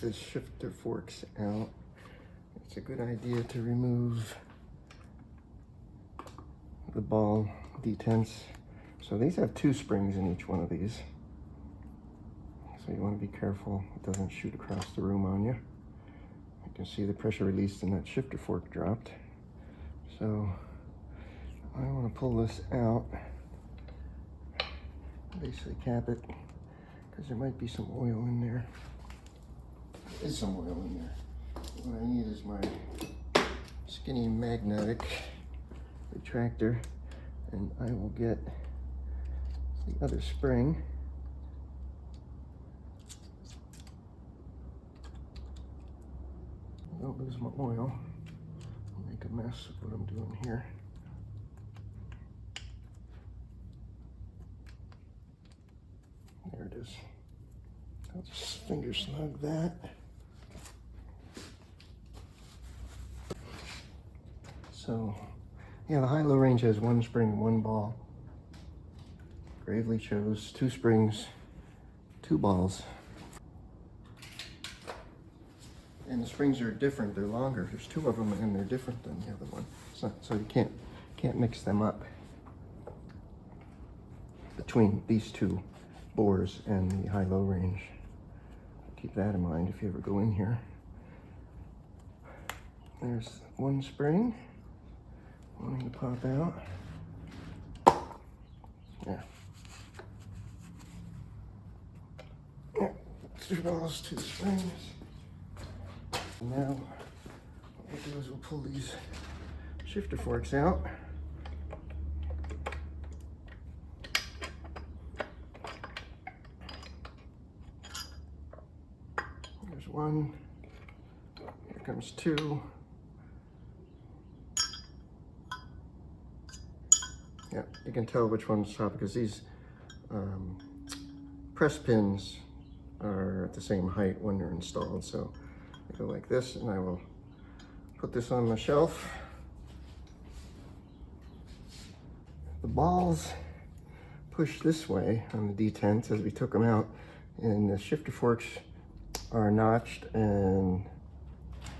the shifter forks out, it's a good idea to remove the ball detents. So these have 2 springs in each one of these. So you want to be careful it doesn't shoot across the room on you. You can see the pressure released and that shifter fork dropped. So I want to pull this out, basically cap it, because there might be some oil in there. There is some oil in there. What I need is my skinny magnetic retractor, and I will get the other spring. Don't lose my oil. I'll make a mess of what I'm doing here. There it is. I'll just finger snug that. So, yeah, the high-low range has 1 spring, 1 ball. Gravely chose 2 springs, 2 balls. And the springs are different, they're longer. There's 2 of them and they're different than the other one. So you can't mix them up between these 2 bores and the high-low range. Keep that in mind if you ever go in here. There's 1 spring wanting to pop out. Yeah. Yeah, 2 balls, 2 springs. Now, what we'll do is we'll pull these shifter forks out. There's 1. Here comes 2. Yeah, you can tell which one's top because these press pins are at the same height when they're installed. So I go like this, and I will put this on the shelf. The balls push this way on the detents as we took them out, and the shifter forks are notched and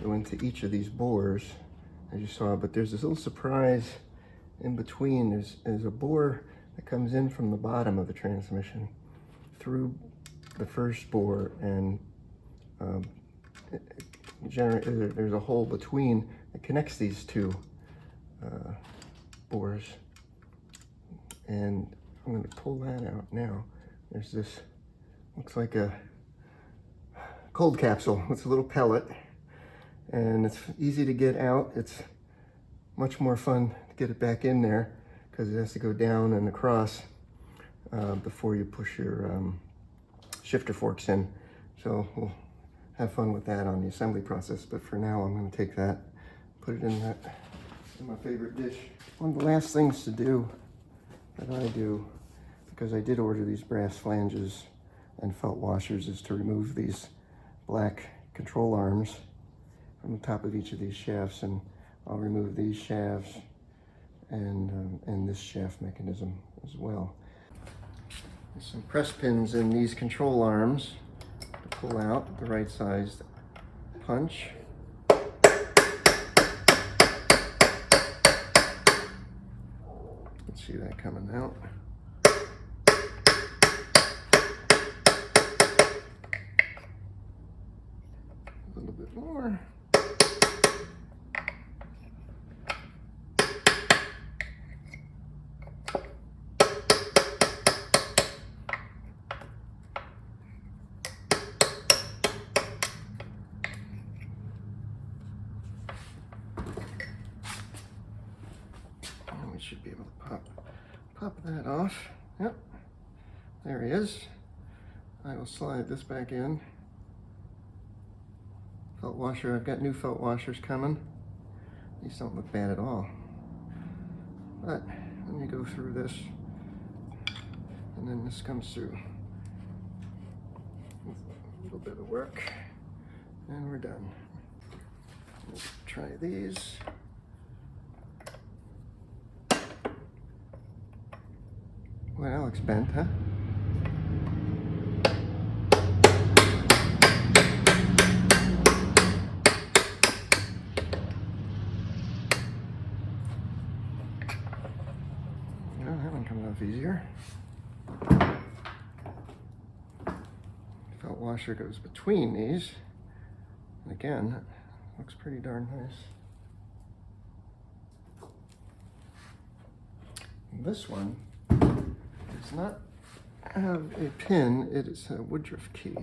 go into each of these bores, as you saw. But there's this little surprise in between. There's a bore that comes in from the bottom of the transmission through the first bore, and there's a hole between that connects these 2 bores, and I'm going to pull that out now. There's this, looks like a cold capsule. It's a little pellet, and it's easy to get out. It's much more fun to get it back in there because it has to go down and across before you push your shifter forks in. So we'll have fun with that on the assembly process, but for now I'm going to take that, put it in my favorite dish. One of the last things to do that I do, because I did order these brass flanges and felt washers, is to remove these black control arms from the top of each of these shafts, and I'll remove these shafts and this shaft mechanism as well. There's some press pins in these control arms to pull out the right sized punch. Let's see that coming out. A little bit more. Should be able to pop that off. Yep, there he is. I will slide this back in. Felt washer, I've got new felt washers coming. These don't look bad at all. But let me go through this, and then this comes through with a little bit of work, and we're done. Let's try these. Well, that looks bent, huh? off easier. Felt washer goes between these. And again, that looks pretty darn nice. This one does not have a pin, it is a Woodruff key.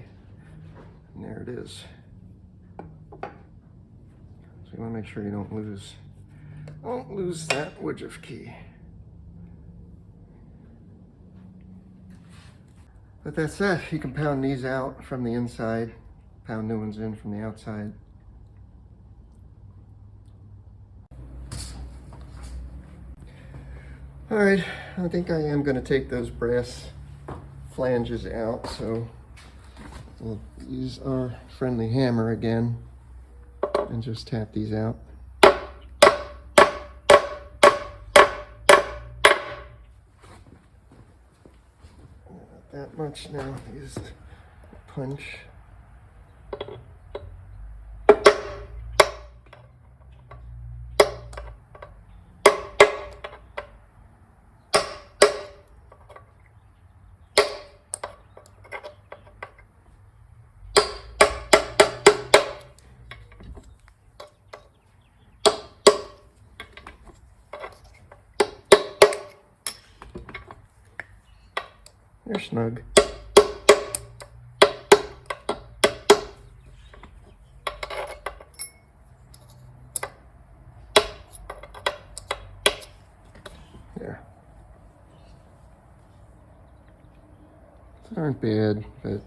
And there it is. So you want to make sure you don't lose that Woodruff key. But that's it. You can pound these out from the inside, pound new ones in from the outside. All right, I think I am going to take those brass flanges out, so we'll use our friendly hammer again and just tap these out. Not that much now, use the punch. They're snug. There. These aren't bad, but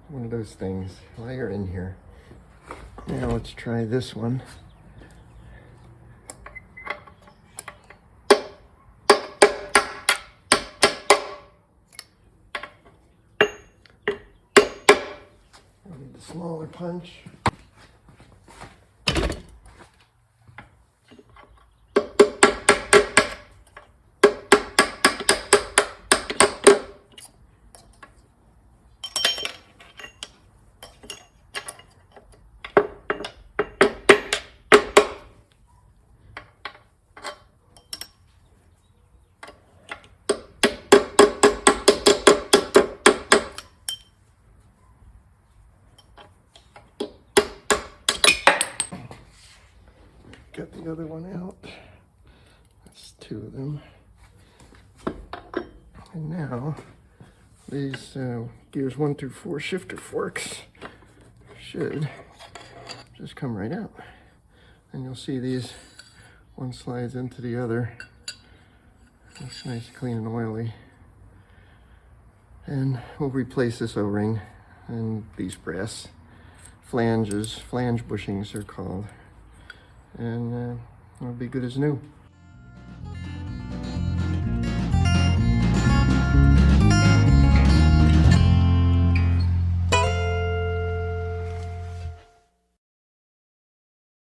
one of those things while you're in here. Now let's try this one. Smaller punch. Get the other one out. That's two of them. And now these gears 1 through 4 shifter forks should just come right out. And you'll see these, one slides into the other. Looks nice, clean and oily. And we'll replace this O-ring and these brass flanges, flange bushings they're called. And it'll be good as new.